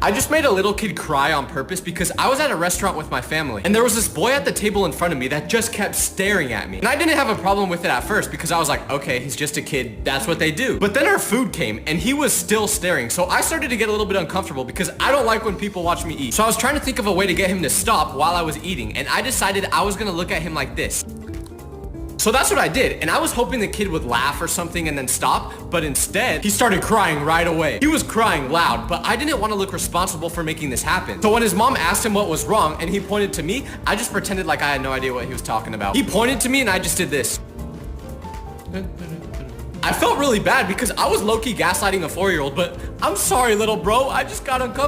I just made a little kid cry on purpose because I was at a restaurant with my family and there was this boy at the table in front of me that just kept staring at me. And I didn't have a problem with it at first because I was like, okay, he's just a kid, that's what they do. But then our food came and he was still staring, so I started to get a little bit uncomfortable because I don't like when people watch me eat. So I was trying to think of a way to get him to stop while I was eating, and I decided I was gonna look at him like this. So that's what I did, and I was hoping the kid would laugh or something and then stop, but instead, he started crying right away. He was crying loud, but I didn't want to look responsible for making this happen. So when his mom asked him what was wrong and he pointed to me, I just pretended like I had no idea what he was talking about. He pointed to me and I just did this. I felt really bad because I was low-key gaslighting a 4-year-old, but I'm sorry, little bro, I just got uncomfortable.